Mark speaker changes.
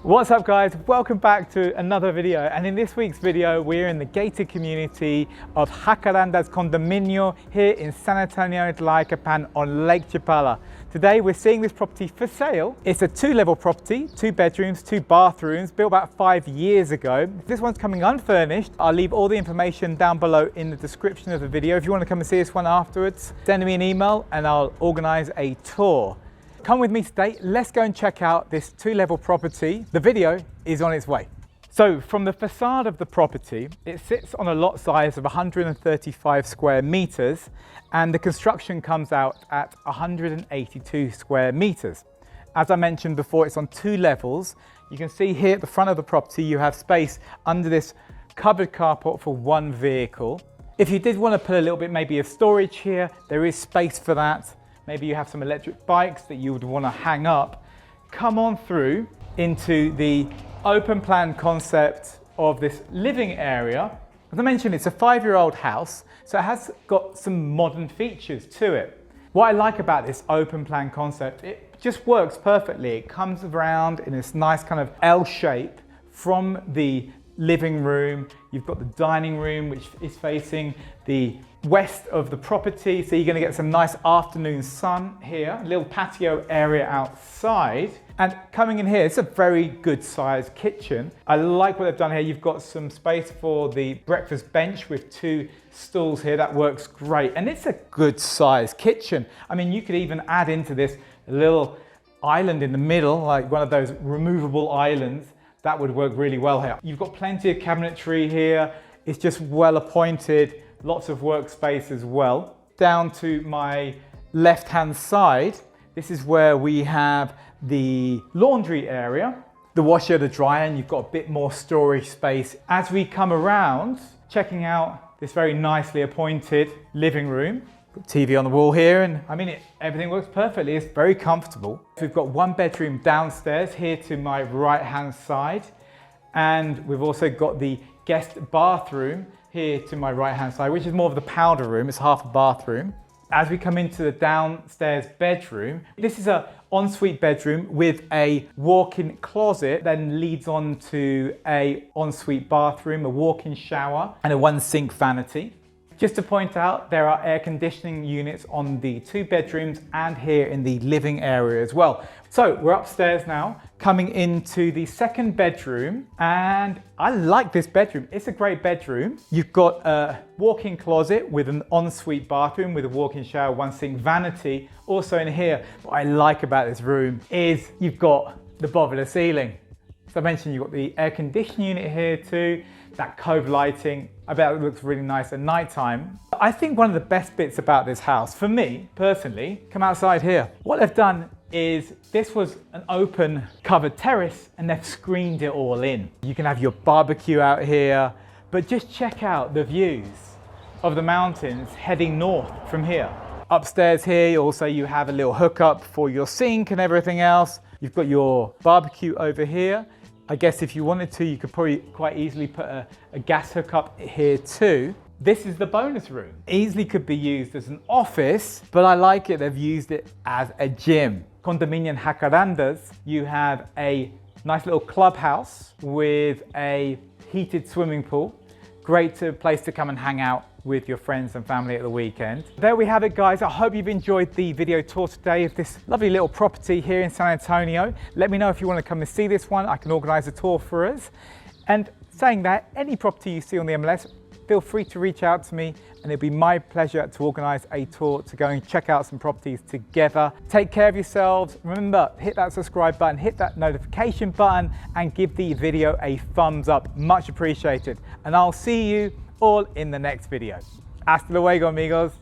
Speaker 1: What's up guys, welcome back to another video, and in this week's video we're in the gated community of Jacarandas condominio here in San Antonio, Lake Chapala on Lake Chapala. Today we're seeing this property for sale. It's a two-level property, 2 bedrooms, 2 bathrooms, built about 5 years ago. This one's coming unfurnished. I'll leave all the information down below in the description of the video. If you want to come and see this one afterwards, send me an email and I'll organize a tour. Come with me today, let's go and check out this 2-level property. The video is on its way. So from the facade of the property, it sits on a lot size of 135 square meters and the construction comes out at 182 square meters. As I mentioned before, it's on 2 levels. You can see here at the front of the property, you have space under this covered carport for 1 vehicle. If you did want to put a little bit maybe of storage here, there is space for that. Maybe you have some electric bikes that you would want to hang up. Come on through into the open plan concept of this living area. As I mentioned, it's a 5-year-old house, so it has got some modern features to it. What I like about this open plan concept, it just works perfectly. It comes around in this nice kind of L shape from the living room. You've got the dining room, which is facing the west of the property, so you're going to get some nice afternoon sun here. A little patio area outside, and coming in here, it's a very good sized kitchen. I like what they've done here. You've got some space for the breakfast bench with 2 stools here. That works great, and it's a good sized kitchen. I mean, you could even add into this a little island in the middle, like one of those removable islands. That would work really well here. You've got plenty of cabinetry here. It's just well appointed. Lots of workspace as well. Down to my left-hand side, this is where we have the laundry area, the washer, the dryer, and you've got a bit more storage space. As we come around, checking out this very nicely appointed living room. Got TV on the wall here, and I mean, everything works perfectly. It's very comfortable. We've got 1 bedroom downstairs here to my right-hand side, and we've also got the guest bathroom here to my right-hand side, which is more of the powder room. It's half a bathroom. As we come into the downstairs bedroom, this is an ensuite bedroom with a walk-in closet, then leads on to an ensuite bathroom, a walk-in shower, and a 1 sink vanity. Just to point out, there are air conditioning units on the 2 bedrooms and here in the living area as well. So we're upstairs now, coming into the 2nd bedroom, and I like this bedroom. It's a great bedroom. You've got a walk-in closet with an ensuite bathroom with a walk-in shower, 1 sink vanity. Also in here, what I like about this room is you've got the bobbler ceiling. So I mentioned you've got the air conditioning unit here too, that cove lighting. I bet it looks really nice at night time. I think one of the best bits about this house, for me personally, come outside here. What they've done is this was an open covered terrace and they've screened it all in. You can have your barbecue out here, but just check out the views of the mountains heading north from here. Upstairs here also you have a little hookup for your sink and everything else. You've got your barbecue over here. I guess if you wanted to, you could probably quite easily put a gas hookup here too. This is the bonus room. Easily could be used as an office, but I like it, they've used it as a gym. Condominium Jacarandas, you have a nice little clubhouse with a heated swimming pool. Great place to come and hang out with your friends and family at the weekend. There we have it guys. I hope you've enjoyed the video tour today of this lovely little property here in San Antonio. Let me know if you want to come and see this one. I can organize a tour for us. And saying that, any property you see on the MLS, feel free to reach out to me and it'll be my pleasure to organize a tour to go and check out some properties together. Take care of yourselves. Remember, hit that subscribe button, hit that notification button, and give the video a thumbs up. Much appreciated. And I'll see you all in the next video. Hasta luego, amigos.